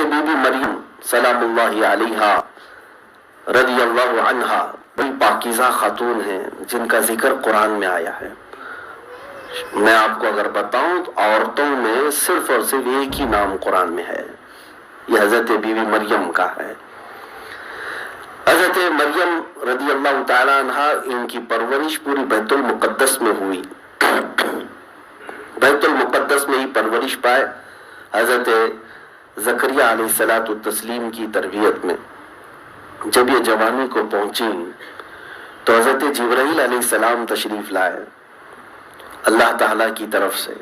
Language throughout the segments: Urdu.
بی بی مریم سلام اللہ علیہا رضی اللہ عنہا بڑی پاکیزہ خاتون ہیں جن کا ذکر قرآن میں آیا ہے. میں آپ کو اگر بتاؤں تو عورتوں میں صرف اور صرف ایک ہی نام قرآن میں ہے، یہ حضرت بی بی مریم کا ہے. حضرت مریم رضی اللہ تعالی عنہا، ان کی پرورش پوری بیت المقدس میں ہوئی. بیت المقدس میں ہی پرورش پائے. حضرت زکریا علیہ الصلاۃ والتسلیم کی تربیت میں جب یہ جوانی کو پہنچی تو حضرت جبرائیل علیہ السلام تشریف لائے اللہ تعالیٰ کی طرف سے.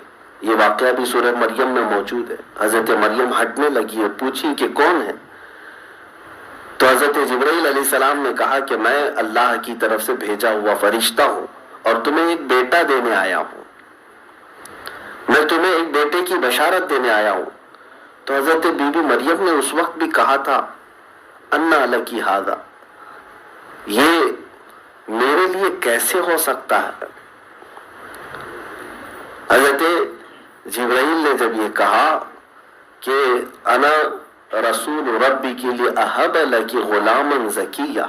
یہ واقعہ بھی سورہ مریم میں موجود ہے. حضرت مریم ہٹنے لگی ہے، پوچھی کہ کون ہے؟ تو حضرت جبرائیل علیہ السلام نے کہا کہ میں اللہ کی طرف سے بھیجا ہوا فرشتہ ہوں اور تمہیں ایک بیٹا دینے آیا ہوں، میں تمہیں ایک بیٹے کی بشارت دینے آیا ہوں. تو حضرت بی بی مریم نے اس وقت بھی کہا تھا انا لکی ھذا، یہ میرے لیے کیسے ہو سکتا ہے؟ حضرت جبرائیل نے جب یہ کہا کہ انا رسول ربی کے لیے اہب لکی غلاما زکیہ،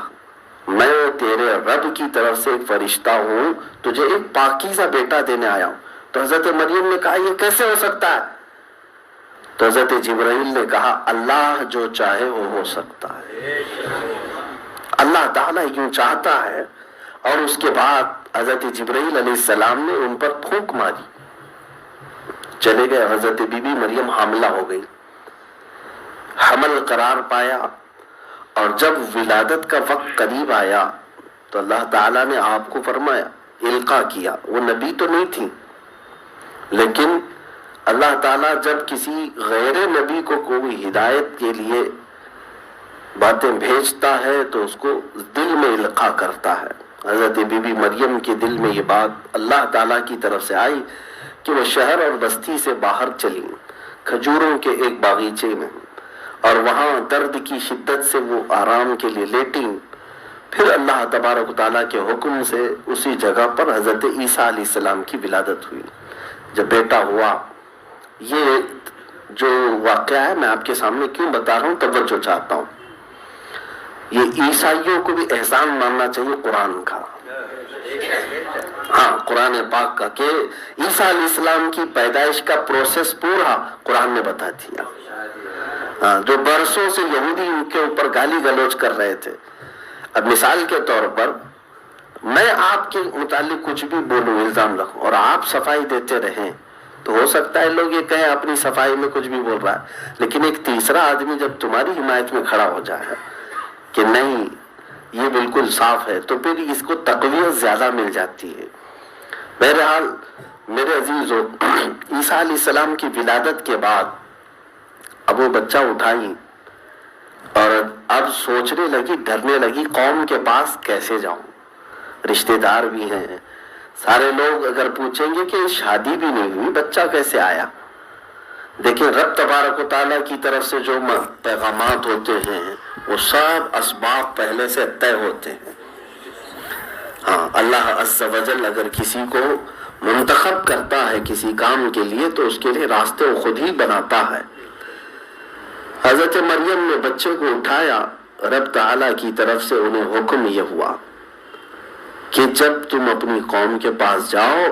میں تیرے رب کی طرف سے ایک فرشتہ ہوں، تجھے ایک پاکیزہ بیٹا دینے آیا ہوں. تو حضرت مریم نے کہا یہ کیسے ہو سکتا ہے؟ تو حضرت جبرائیل نے کہا اللہ جو چاہے وہ ہو سکتا ہے. اللہ تعالیٰ یوں چاہتا ہے. اور اس کے بعد حضرت جبرائیل علیہ السلام نے ان پر پھونک ماری، چلے گئے. حضرت بی بی مریم حاملہ ہو گئی، حمل قرار پایا، اور جب ولادت کا وقت قریب آیا تو اللہ تعالیٰ نے آپ کو فرمایا، القاء کیا. وہ نبی تو نہیں تھی، لیکن اللہ تعالیٰ جب کسی غیر نبی کو کوئی ہدایت کے لیے باتیں بھیجتا ہے تو اس کو دل میں القاء کرتا ہے. حضرت بی بی مریم کے دل میں یہ بات اللہ تعالیٰ کی طرف سے آئی کہ وہ شہر اور بستی سے باہر چلی کھجوروں کے ایک باغیچے میں، اور وہاں درد کی شدت سے وہ آرام کے لیے لیٹی. پھر اللہ تبارک و تعالیٰ کے حکم سے اسی جگہ پر حضرت عیسیٰ علیہ السلام کی ولادت ہوئی. جب بیٹا ہوا، یہ جو واقعہ ہے میں آپ کے سامنے کیوں بتا رہا ہوں، توجہ چاہتا ہوں. یہ عیسائیوں کو بھی احسان ماننا چاہیے قرآن کا، ہاں قرآن پاک کا، کہ عیسیٰ علیہ السلام کی پیدائش کا پروسیس پورا قرآن نے بتا دیا. جو برسوں سے یہودی ان کے اوپر گالی گلوچ کر رہے تھے. اب مثال کے طور پر میں آپ کے متعلق کچھ بھی بولوں، الزام رکھوں، اور آپ صفائی دیتے رہیں تو ہو سکتا ہے لوگ یہ کہیں اپنی صفائی میں کچھ بھی بول رہا ہے. لیکن ایک تیسرا آدمی جب تمہاری حمایت میں کھڑا ہو جائے کہ نہیں یہ بالکل صاف ہے، تو پھر اس کو تقویت زیادہ مل جاتی ہے. بہرحال میرے عزیزو، عیسیٰ علیہ السلام کی ولادت کے بعد اب وہ بچہ اٹھائی اور اب سوچنے لگی، ڈرنے لگی قوم کے پاس کیسے جاؤں، رشتہ دار بھی ہیں، سارے لوگ اگر پوچھیں گے کہ شادی بھی نہیں ہوئی، بچہ کیسے آیا. دیکھیں رب تبارک و تعالیٰ کی طرف سے جو پیغامات ہوتے ہیں وہ سب اسباب پہلے سے طے ہوتے ہیں. ہاں اللہ عز و جل اگر کسی کو منتخب کرتا ہے کسی کام کے لیے تو اس کے لیے راستے وہ خود ہی بناتا ہے. حضرت مریم نے بچے کو اٹھایا، رب تعالیٰ کی طرف سے انہیں حکم یہ ہوا کہ جب تم اپنی قوم کے پاس جاؤ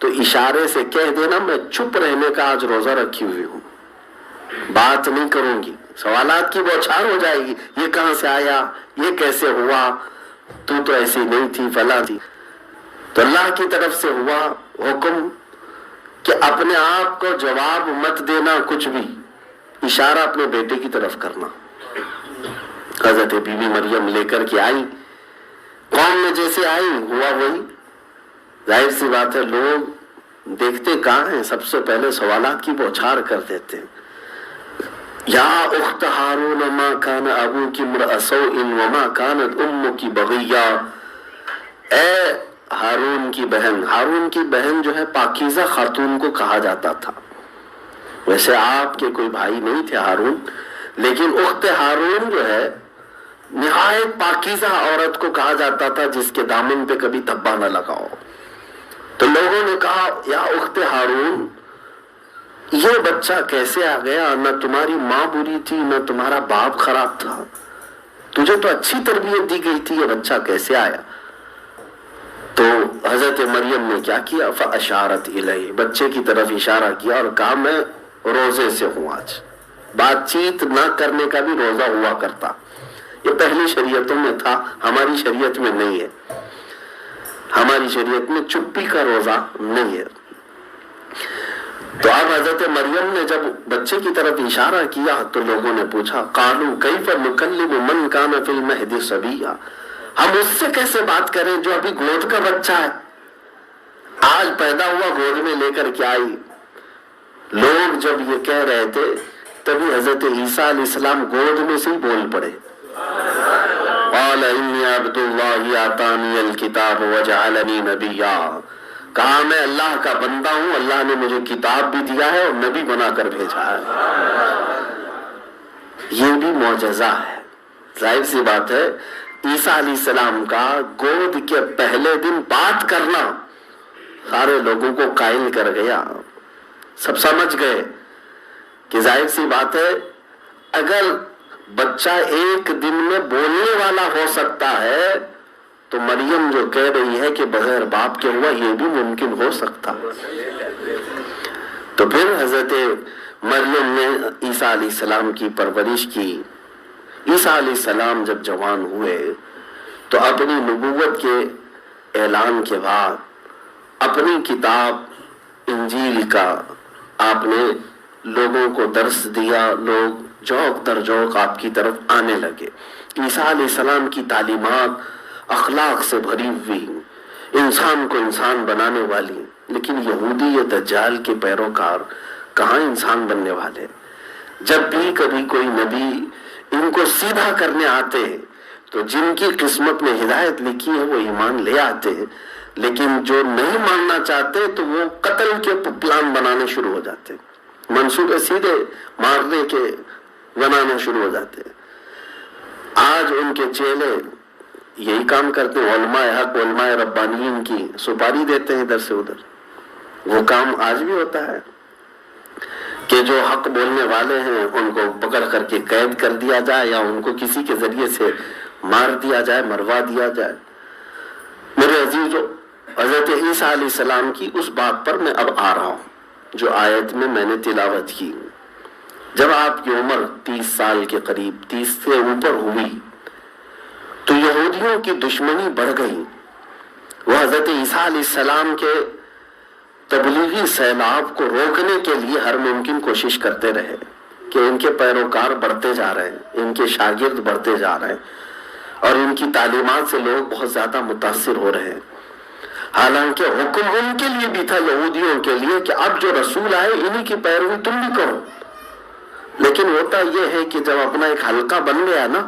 تو اشارے سے کہہ دینا میں چپ رہنے کا آج روزہ رکھی ہوئی ہوں، بات نہیں کروں گی. سوالات کی بوچھار ہو جائے گی، یہ کہاں سے آیا، یہ کیسے ہوا، تو ایسی نہیں تھی، فلاں تھی. تو اللہ کی طرف سے ہوا حکم کہ اپنے آپ کو جواب مت دینا، کچھ بھی اشارہ اپنے بیٹے کی طرف کرنا. حضرت بی بی مریم لے کر کے آئی، قوم میں جیسے آئی ہوا وہی. ظاہر سی بات ہے لوگ دیکھتے کہاں ہیں، سب سے پہلے سوالات کی بوچھار کر دیتے ہیں. یا اخت ہارون ما کان ابوکی امرأ سوء وما کانت امکی بغیہ، اے ہارون کی بہن. ہارون کی بہن جو ہے پاکیزہ خاتون کو کہا جاتا تھا. ویسے آپ کے کوئی بھائی نہیں تھے ہارون، لیکن اخت ہارون جو ہے نہایت پاکیزہ عورت کو کہا جاتا تھا جس کے دامن پہ کبھی دھبا نہ لگاؤ. تو لوگوں نے کہا یا اخت ہارون، یہ بچہ کیسے آ گیا؟ نہ تمہاری ماں بری تھی نہ تمہارا باپ خراب تھا، تجھے تو اچھی تربیت دی گئی تھی، یہ بچہ کیسے آیا؟ تو حضرت مریم نے کیا کیا؟ فاشارت الیہ، بچے کی طرف اشارہ کیا اور کہا میں روزے سے ہوں آج۔ بات چیت نہ کرنے کا بھی روزہ ہوا کرتا، یہ پہلی شریعتوں میں تھا، ہماری شریعت میں نہیں ہے، ہماری شریعت میں چپی کا روزہ نہیں ہے۔ تو اب حضرت مریم نے جب بچے کی طرف اشارہ کیا تو لوگوں نے پوچھا قالوا کیف نکلم من کان فی المہد صبیا، ہم اس سے کیسے بات کریں جو ابھی گود کا بچہ ہے، آج پیدا ہوا گود میں لے کر کے آئی۔ لوگ جب یہ کہہ رہے تھے تبھی حضرت عیسیٰ علیہ السلام گود میں سے ہی بول پڑے، قال انی عبد اللہ آتانی الکتاب وجعلنی نبیا، کہا میں اللہ کا بندہ ہوں، اللہ نے مجھے کتاب بھی دیا ہے اور نبی بنا کر بھیجا ہے۔ یہ بھی معجزہ ہے۔ ظاہر سی بات ہے عیسیٰ علیہ السلام کا گود کے پہلے دن بات کرنا سارے لوگوں کو قائل کر گیا، سب سمجھ گئے کہ ظاہر سی بات ہے اگر بچہ ایک دن میں بولنے والا ہو سکتا ہے تو مریم جو کہہ رہی ہے کہ بغیر باپ کے ہوا یہ بھی ممکن ہو سکتا۔ تو پھر حضرت مریم نے عیسیٰ علیہ السلام کی پرورش کی۔ عیسیٰ علیہ السلام جب جوان ہوئے تو اپنی نبوت کے اعلان کے بعد اپنی کتاب انجیل کا آپ نے لوگوں کو درس دیا، لوگ جوق در جوق آپ کی طرف آنے لگے۔ عیسیٰ علیہ السلام کی تعلیمات اخلاق سے بھری ہوئی، انسان کو انسان بنانے والی، لیکن یہودی یا دجال کے پیروکار کہاں انسان بننے والے؟ جب بھی کبھی کوئی نبی ان کو سیدھا کرنے آتے تو جن کی قسمت میں ہدایت لکھی ہے وہ ایمان لے آتے، لیکن جو نہیں ماننا چاہتے تو وہ قتل کے پلان بنانے شروع ہو جاتے، منصوبے سیدھے مارنے کے بنانا شروع ہو جاتے۔ آج ان کے چیلے یہی کام کرتے ہیں، علماء حق علماء ربانیین کی سپاری دیتے ہیں ادھر سے ادھر۔ وہ کام آج بھی ہوتا ہے کہ جو حق بولنے والے ہیں ان کو پکڑ کر کے قید کر دیا جائے یا ان کو کسی کے ذریعے سے مار دیا جائے، مروا دیا جائے۔ میرے عزیزو، حضرت عیسیٰ علیہ السلام کی اس بات پر میں اب آ رہا ہوں جو آیت میں نے تلاوت کی۔ جب آپ کی عمر 30 سال کے قریب، 30 سے اوپر ہوئی تو یہودیوں کی دشمنی بڑھ گئی۔ وہ حضرت عیسیٰ علیہ السلام کے تبلیغی سیلاب کو روکنے کے لیے ہر ممکن کوشش کرتے رہے کہ ان کے پیروکار بڑھتے جا رہے ہیں، ان کے شاگرد بڑھتے جا رہے ہیں اور ان کی تعلیمات سے لوگ بہت زیادہ متاثر ہو رہے ہیں۔ حالانکہ حکم ان کے لیے بھی تھا، یہودیوں کے لیے، کہ اب جو رسول آئے انہی کی پیروی تم بھی کرو، لیکن ہوتا یہ ہے کہ جب اپنا ایک حلقہ بن گیا نا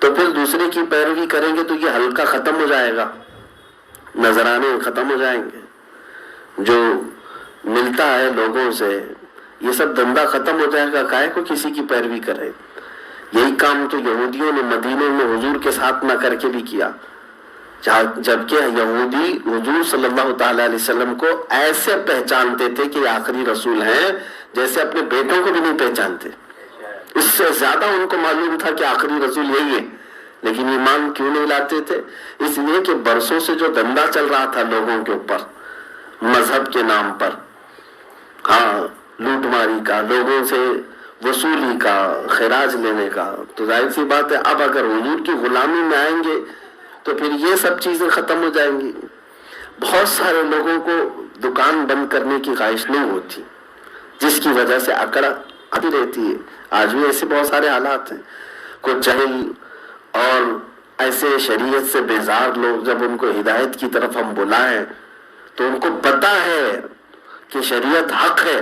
تو پھر دوسرے کی پیروی کریں گے تو یہ حلقہ ختم ہو جائے گا، نذرانے ختم ہو جائیں گے، جو ملتا ہے لوگوں سے یہ سب دھندا ختم ہو جائے گا، کائے کو کسی کی پیروی کرے۔ یہی کام تو یہودیوں نے مدینے میں حضور کے ساتھ نہ کر کے بھی کیا، جبکہ یہودی حضور صلی اللہ تعالی علیہ وسلم کو ایسے پہچانتے تھے کہ یہ آخری رسول ہیں جیسے اپنے بیٹوں کو بھی نہیں پہچانتے۔ اس سے زیادہ ان کو معلوم تھا کہ آخری رسول یہی ہے، لیکن ایمان کیوں نہیں لاتے تھے؟ اس لیے کہ برسوں سے جو دھندا چل رہا تھا لوگوں کے اوپر مذہب کے نام پر، ہاں لوٹ ماری کا، لوگوں سے وصولی کا، خراج لینے کا، تو ظاہر سی بات ہے اب اگر حضور کی غلامی میں آئیں گے تو پھر یہ سب چیزیں ختم ہو جائیں گی۔ بہت سارے لوگوں کو دکان بند کرنے کی خواہش نہیں ہوتی، جس کی وجہ سے اکڑ آتی رہتی ہے۔ آج بھی ایسے بہت سارے حالات ہیں، کچھ جاہل اور ایسے شریعت سے بیزار لوگ جب ان کو ہدایت کی طرف ہم بلائیں تو ان کو پتہ ہے کہ شریعت حق ہے،